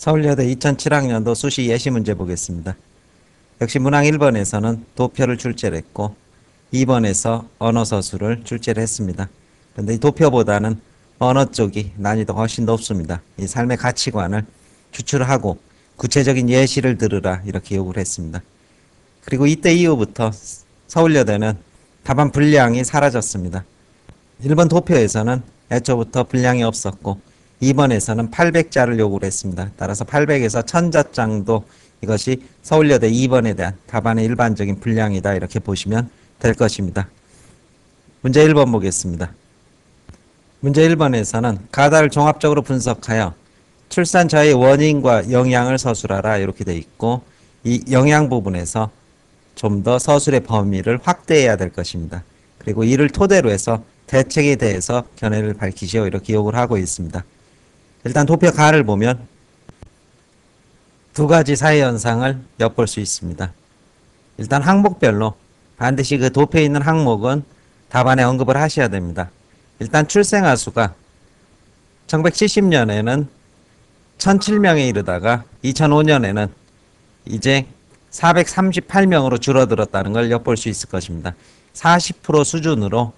서울여대 2007학년도 수시 예시 문제 보겠습니다. 역시 문항 1번에서는 도표를 출제를 했고 2번에서 언어서술을 출제를 했습니다. 그런데 이 도표보다는 언어 쪽이 난이도가 훨씬 높습니다. 이 삶의 가치관을 추출하고 구체적인 예시를 들으라 이렇게 요구를 했습니다. 그리고 이때 이후부터 서울여대는 답안 분량이 사라졌습니다. 1번 도표에서는 애초부터 분량이 없었고 2번에서는 800자를 요구를 했습니다. 따라서 800에서 1000자 정도 이것이 서울여대 2번에 대한 답안의 일반적인 분량이다 이렇게 보시면 될 것입니다. 문제 1번 보겠습니다. 문제 1번에서는 가다를 종합적으로 분석하여 출산 저하의 원인과 영향을 서술하라 이렇게 되어 있고 이 영향 부분에서 좀 더 서술의 범위를 확대해야 될 것입니다. 그리고 이를 토대로 해서 대책에 대해서 견해를 밝히시오 이렇게 요구를 하고 있습니다. 일단 도표 가를 보면 두 가지 사회 현상을 엿볼 수 있습니다. 일단 항목별로 반드시 그 도표에 있는 항목은 답안에 언급을 하셔야 됩니다. 일단 출생아 수가 1970년에는 1007명에 이르다가 2005년에는 이제 438명으로 줄어들었다는 걸 엿볼 수 있을 것입니다. 40% 수준으로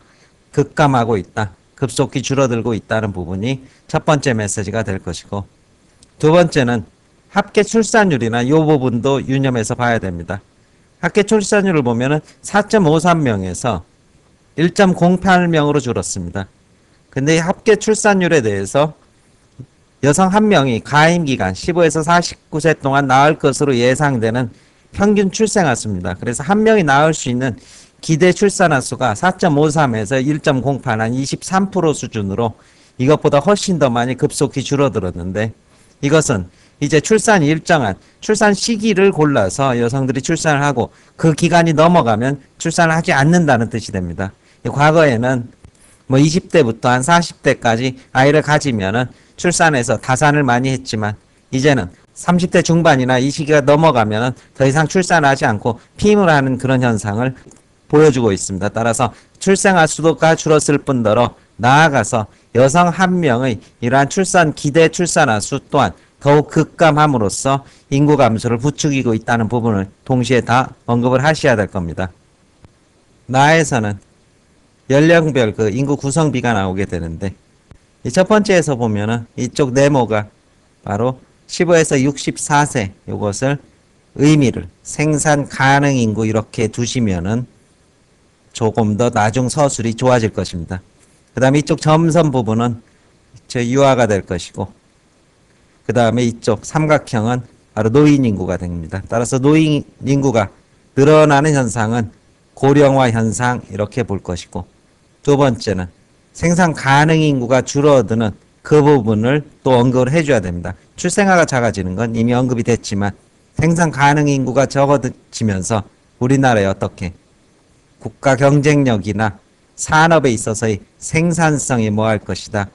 급감하고 있다. 급속히 줄어들고 있다는 부분이 첫 번째 메시지가 될 것이고 두 번째는 합계 출산율이나 이 부분도 유념해서 봐야 됩니다. 합계 출산율을 보면은 4.53명에서 1.08명으로 줄었습니다. 근데 이 합계 출산율에 대해서 여성 한 명이 가임 기간 15에서 49세 동안 낳을 것으로 예상되는 평균 출생아 수입니다. 그래서 한 명이 낳을 수 있는 기대 출산아 수가 4.53에서 1.08, 한 23% 수준으로 이것보다 훨씬 더 많이 급속히 줄어들었는데 이것은 이제 출산이 일정한 출산 시기를 골라서 여성들이 출산을 하고 그 기간이 넘어가면 출산을 하지 않는다는 뜻이 됩니다. 과거에는 뭐 20대부터 한 40대까지 아이를 가지면은 출산해서 다산을 많이 했지만 이제는 30대 중반이나 이 시기가 넘어가면 더 이상 출산하지 않고 피임을 하는 그런 현상을 보여주고 있습니다. 따라서 출생아 수가 줄었을 뿐더러 나아가서 여성 한 명의 이러한 출산 기대 출산아 수 또한 더욱 급감함으로써 인구 감소를 부추기고 있다는 부분을 동시에 다 언급을 하셔야 될 겁니다. 나에서는 연령별 그 인구 구성비가 나오게 되는데 이 첫 번째에서 보면은 이쪽 네모가 바로 15에서 64세 이것을 의미를 생산 가능 인구 이렇게 두시면은 조금 더 나중 서술이 좋아질 것입니다. 그 다음에 이쪽 점선 부분은 유아가 될 것이고 그 다음에 이쪽 삼각형은 바로 노인 인구가 됩니다. 따라서 노인 인구가 늘어나는 현상은 고령화 현상 이렇게 볼 것이고 두 번째는 생산 가능 인구가 줄어드는 그 부분을 또 언급을 해줘야 됩니다. 출생아가 작아지는 건 이미 언급이 됐지만 생산 가능 인구가 적어지면서 우리나라에 어떻게 국가 경쟁력이나 산업에 있어서의 생산성이 뭐할 것이다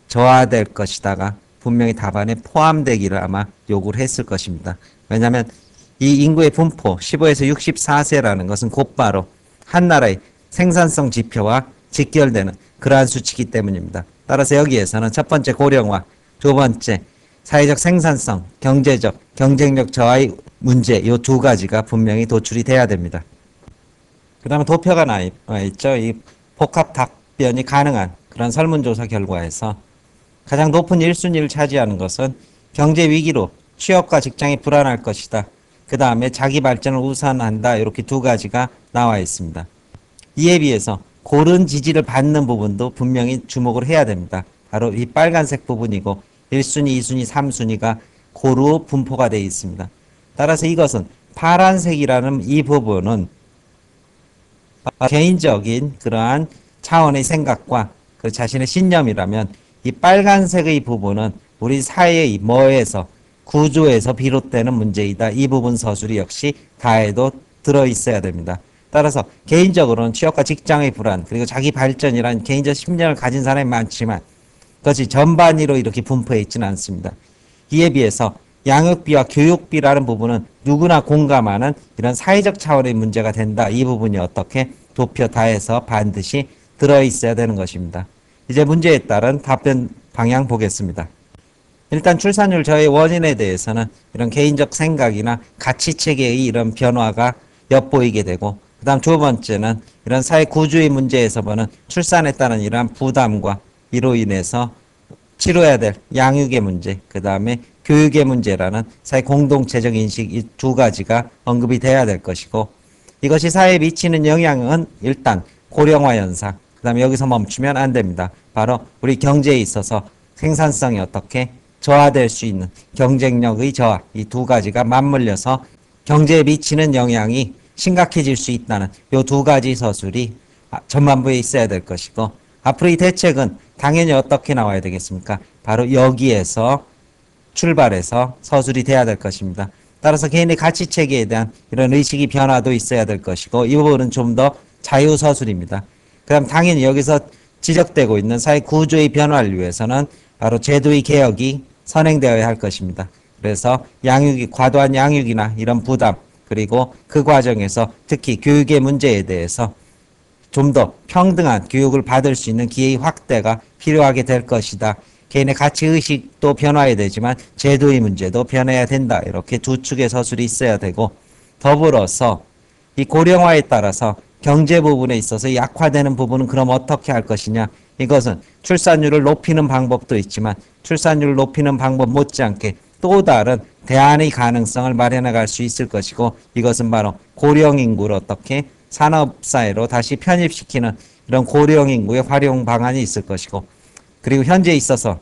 저하될 것이다가 분명히 답안에 포함되기를 아마 요구를 했을 것입니다. 왜냐하면 이 인구의 분포 15에서 64세라는 것은 곧바로 한 나라의 생산성 지표와 직결되는 그러한 수치이기 때문입니다. 따라서 여기에서는 첫 번째 고령화, 두 번째 사회적 생산성, 경제적, 경쟁력 저하의 문제 이 두 가지가 분명히 도출이 돼야 됩니다. 그 다음에 도표가 나와 있죠. 이 복합 답변이 가능한 그런 설문조사 결과에서 가장 높은 1순위를 차지하는 것은 경제 위기로 취업과 직장이 불안할 것이다. 그 다음에 자기 발전을 우선한다. 이렇게 두 가지가 나와 있습니다. 이에 비해서 고른 지지를 받는 부분도 분명히 주목을 해야 됩니다. 바로 이 빨간색 부분이고 1순위, 2순위, 3순위가 고루 분포가 되어 있습니다. 따라서 이것은 파란색이라는 이 부분은 개인적인 그러한 차원의 생각과 그 자신의 신념이라면 이 빨간색의 부분은 우리 사회의 뭐에서 구조에서 비롯되는 문제이다. 이 부분 서술이 역시 다에도 들어있어야 됩니다. 따라서 개인적으로는 취업과 직장의 불안 그리고 자기 발전이란 개인적 심리를 가진 사람이 많지만 그것이 전반위로 이렇게 분포해 있지는 않습니다. 이에 비해서 양육비와 교육비라는 부분은 누구나 공감하는 이런 사회적 차원의 문제가 된다. 이 부분이 어떻게 도표 다에서 반드시 들어있어야 되는 것입니다. 이제 문제에 따른 답변 방향 보겠습니다. 일단 출산율 저하의 원인에 대해서는 이런 개인적 생각이나 가치체계의 이런 변화가 엿보이게 되고, 그 다음 두 번째는 이런 사회 구조의 문제에서 보는 출산에 따른 이러한 부담과 이로 인해서 치료해야 될 양육의 문제, 그 다음에 교육의 문제라는 사회 공동체적 인식, 이 두 가지가 언급이 돼야 될 것이고, 이것이 사회에 미치는 영향은 일단 고령화 현상, 그 다음에 여기서 멈추면 안 됩니다. 바로 우리 경제에 있어서 생산성이 어떻게 저하될 수 있는 경쟁력의 저하, 이 두 가지가 맞물려서 경제에 미치는 영향이 심각해질 수 있다는 이 두 가지 서술이 전반부에 있어야 될 것이고, 앞으로 이 대책은 당연히 어떻게 나와야 되겠습니까? 바로 여기에서 출발해서 서술이 돼야 될 것입니다. 따라서 개인의 가치체계에 대한 이런 의식이 변화도 있어야 될 것이고, 이 부분은 좀 더 자유서술입니다. 그 다음 당연히 여기서 지적되고 있는 사회 구조의 변화를 위해서는 바로 제도의 개혁이 선행되어야 할 것입니다. 그래서 양육이, 과도한 양육이나 이런 부담, 그리고 그 과정에서 특히 교육의 문제에 대해서 좀 더 평등한 교육을 받을 수 있는 기회의 확대가 필요하게 될 것이다. 개인의 가치의식도 변화해야 되지만 제도의 문제도 변해야 된다. 이렇게 두 축의 서술이 있어야 되고, 더불어서 이 고령화에 따라서 경제 부분에 있어서 약화되는 부분은 그럼 어떻게 할 것이냐. 이것은 출산율을 높이는 방법도 있지만 출산율을 높이는 방법 못지않게 또 다른 대안의 가능성을 마련해 갈 수 있을 것이고, 이것은 바로 고령 인구를 어떻게 산업사회로 다시 편입시키는 이런 고령 인구의 활용 방안이 있을 것이고, 그리고 현재 있어서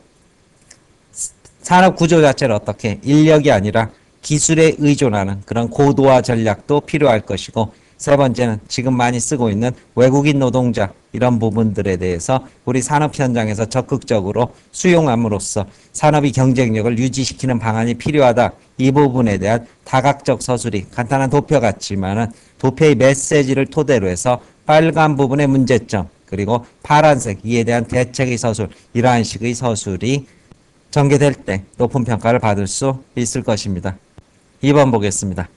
산업 구조 자체를 어떻게 인력이 아니라 기술에 의존하는 그런 고도화 전략도 필요할 것이고, 세 번째는 지금 많이 쓰고 있는 외국인 노동자 이런 부분들에 대해서 우리 산업 현장에서 적극적으로 수용함으로써 산업의 경쟁력을 유지시키는 방안이 필요하다. 이 부분에 대한 다각적 서술이 간단한 도표 같지만은 도표의 메시지를 토대로 해서 빨간 부분의 문제점, 그리고 파란색 이에 대한 대책의 서술, 이러한 식의 서술이 전개될 때 높은 평가를 받을 수 있을 것입니다. 2번 보겠습니다.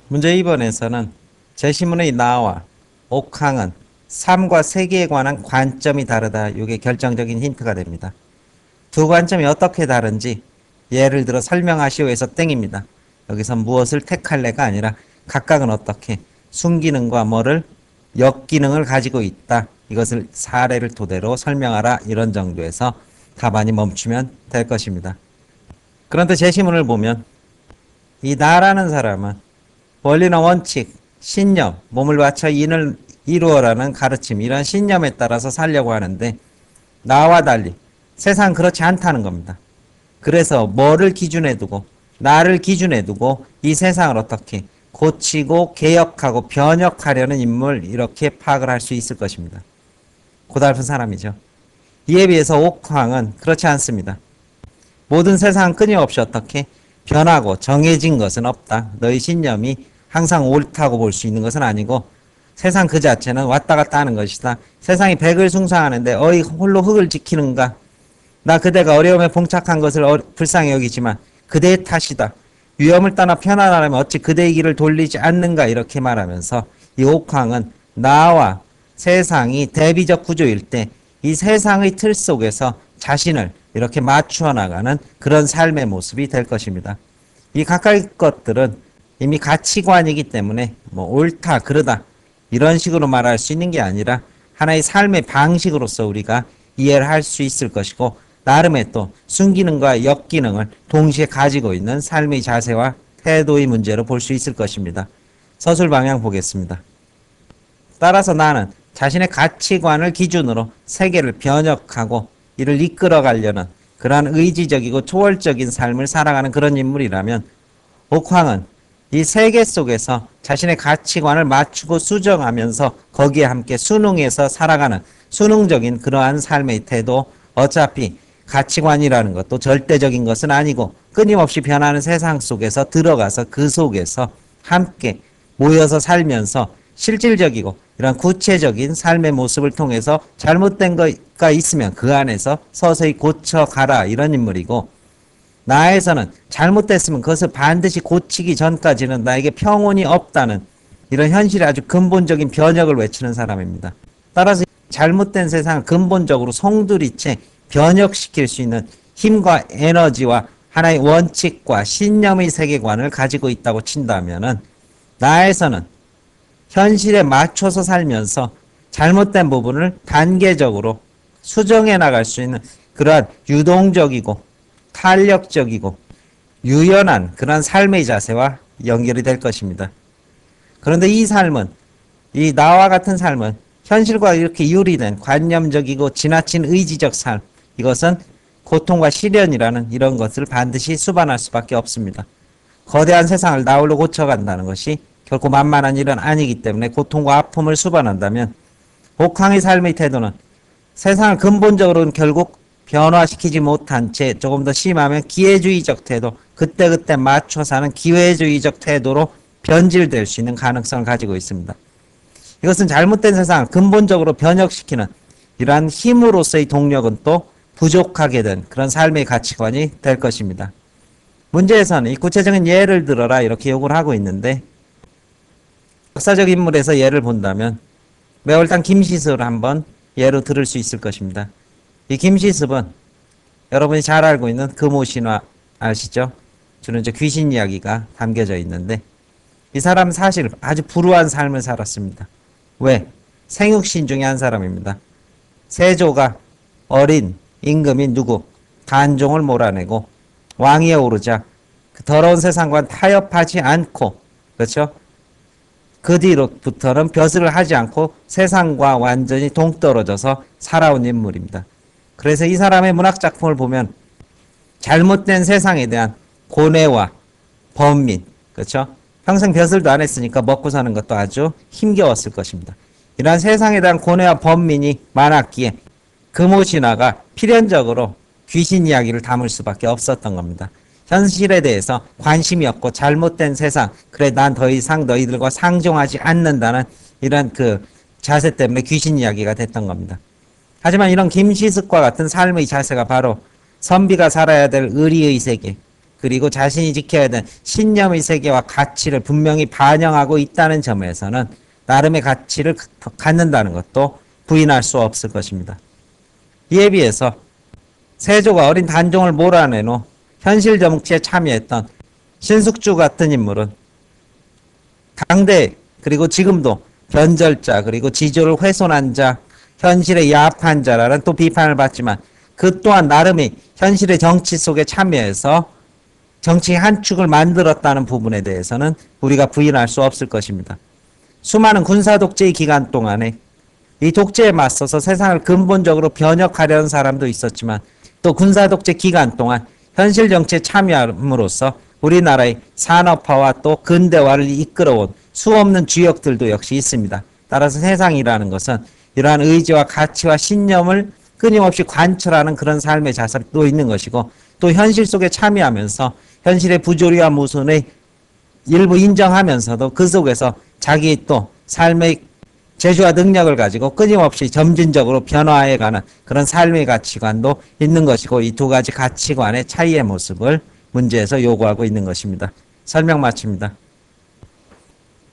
문제 2번에서는 제시문의 나와 옥항은 삶과 세계에 관한 관점이 다르다. 이게 결정적인 힌트가 됩니다. 두 관점이 어떻게 다른지 예를 들어 설명하시오에서 땡입니다. 여기서 무엇을 택할래가 아니라 각각은 어떻게 순기능과 뭐를 역기능을 가지고 있다. 이것을 사례를 토대로 설명하라. 이런 정도에서 답안이 멈추면 될 것입니다. 그런데 제시문을 보면 이 나라는 사람은 원리나 원칙, 신념, 몸을 바쳐 인을 이루어라는 가르침, 이런 신념에 따라서 살려고 하는데 나와 달리 세상은 그렇지 않다는 겁니다. 그래서 뭐를 기준에 두고, 나를 기준에 두고 이 세상을 어떻게 고치고 개혁하고 변혁하려는 인물, 이렇게 파악을 할 수 있을 것입니다. 고달픈 사람이죠. 이에 비해서 옥황은 그렇지 않습니다. 모든 세상은 끊임없이 어떻게 변하고 정해진 것은 없다. 너의 신념이 항상 옳다고 볼 수 있는 것은 아니고 세상 그 자체는 왔다 갔다 하는 것이다. 세상이 백을 숭상하는데 어이 홀로 흙을 지키는가. 나 그대가 어려움에 봉착한 것을 불쌍히 여기지만 그대의 탓이다. 위험을 떠나 편안하려면 어찌 그대의 길을 돌리지 않는가. 이렇게 말하면서 이 옥황은 나와 세상이 대비적 구조일 때 이 세상의 틀 속에서 자신을 이렇게 맞추어 나가는 그런 삶의 모습이 될 것입니다. 이 가까이 것들은 이미 가치관이기 때문에 뭐 옳다 그르다 이런 식으로 말할 수 있는 게 아니라 하나의 삶의 방식으로서 우리가 이해를 할 수 있을 것이고, 나름의 또 순기능과 역기능을 동시에 가지고 있는 삶의 자세와 태도의 문제로 볼 수 있을 것입니다. 서술 방향 보겠습니다. 따라서 나는 자신의 가치관을 기준으로 세계를 변혁하고 이를 이끌어가려는 그러한 의지적이고 초월적인 삶을 살아가는 그런 인물이라면, 옥황은 이 세계 속에서 자신의 가치관을 맞추고 수정하면서 거기에 함께 순응해서 살아가는 순응적인 그러한 삶의 태도, 어차피 가치관이라는 것도 절대적인 것은 아니고 끊임없이 변하는 세상 속에서 들어가서 그 속에서 함께 모여서 살면서 실질적이고 이런 구체적인 삶의 모습을 통해서 잘못된 거가 있으면 그 안에서 서서히 고쳐가라. 이런 인물이고, 나에서는 잘못됐으면 그것을 반드시 고치기 전까지는 나에게 평온이 없다는 이런 현실의 아주 근본적인 변혁을 외치는 사람입니다. 따라서 잘못된 세상을 근본적으로 송두리째 변혁시킬 수 있는 힘과 에너지와 하나의 원칙과 신념의 세계관을 가지고 있다고 친다면은 나에서는 현실에 맞춰서 살면서 잘못된 부분을 단계적으로 수정해 나갈 수 있는 그러한 유동적이고 탄력적이고 유연한 그러한 삶의 자세와 연결이 될 것입니다. 그런데 이 삶은, 이 나와 같은 삶은 현실과 이렇게 유리된 관념적이고 지나친 의지적 삶, 이것은 고통과 시련이라는 이런 것을 반드시 수반할 수밖에 없습니다. 거대한 세상을 나홀로 고쳐간다는 것이 결코 만만한 일은 아니기 때문에 고통과 아픔을 수반한다면 복항의 삶의 태도는 세상을 근본적으로는 결국 변화시키지 못한 채 조금 더 심하면 기회주의적 태도, 그때그때 맞춰 사는 기회주의적 태도로 변질될 수 있는 가능성을 가지고 있습니다. 이것은 잘못된 세상을 근본적으로 변혁시키는 이러한 힘으로서의 동력은 또 부족하게 된 그런 삶의 가치관이 될 것입니다. 문제에서는 이 구체적인 예를 들어라 이렇게 요구를 하고 있는데, 역사적 인물에서 예를 본다면 매월당 김시습을 한번 예로 들을 수 있을 것입니다. 이 김시습은 여러분이 잘 알고 있는 금오신화 아시죠? 주로 이제 귀신 이야기가 담겨져 있는데, 이 사람은 사실 아주 불우한 삶을 살았습니다. 왜? 생육신 중에 한 사람입니다. 세조가 어린 임금인 누구? 단종을 몰아내고 왕위에 오르자 그 더러운 세상과 타협하지 않고, 그렇죠? 그 뒤로부터는 벼슬을 하지 않고 세상과 완전히 동떨어져서 살아온 인물입니다. 그래서 이 사람의 문학작품을 보면 잘못된 세상에 대한 고뇌와 번민, 그렇죠? 평생 벼슬도 안 했으니까 먹고 사는 것도 아주 힘겨웠을 것입니다. 이러한 세상에 대한 고뇌와 번민이 많았기에 금오신화가 필연적으로 귀신 이야기를 담을 수밖에 없었던 겁니다. 현실에 대해서 관심이 없고 잘못된 세상, 그래 난 더 이상 너희들과 상종하지 않는다는 이런 그 자세 때문에 귀신 이야기가 됐던 겁니다. 하지만 이런 김시습과 같은 삶의 자세가 바로 선비가 살아야 될 의리의 세계, 그리고 자신이 지켜야 될 신념의 세계와 가치를 분명히 반영하고 있다는 점에서는 나름의 가치를 갖는다는 것도 부인할 수 없을 것입니다. 이에 비해서 세조가 어린 단종을 몰아낸 후 현실 정치에 참여했던 신숙주 같은 인물은 당대 그리고 지금도 변절자 그리고 지조를 훼손한 자, 현실의 야합한 자라는 또 비판을 받지만 그 또한 나름의 현실의 정치 속에 참여해서 정치의 한 축을 만들었다는 부분에 대해서는 우리가 부인할 수 없을 것입니다. 수많은 군사 독재의 기간 동안에 이 독재에 맞서서 세상을 근본적으로 변혁하려는 사람도 있었지만, 또 군사 독재 기간 동안 현실 정치에 참여함으로써 우리나라의 산업화와 또 근대화를 이끌어온 수없는 주역들도 역시 있습니다. 따라서 세상이라는 것은 이러한 의지와 가치와 신념을 끊임없이 관철하는 그런 삶의 자세도 있는 것이고, 또 현실 속에 참여하면서 현실의 부조리와 모순의 일부 인정하면서도 그 속에서 자기 또 삶의 재주와 능력을 가지고 끊임없이 점진적으로 변화해가는 그런 삶의 가치관도 있는 것이고, 이 두 가지 가치관의 차이의 모습을 문제에서 요구하고 있는 것입니다. 설명 마칩니다.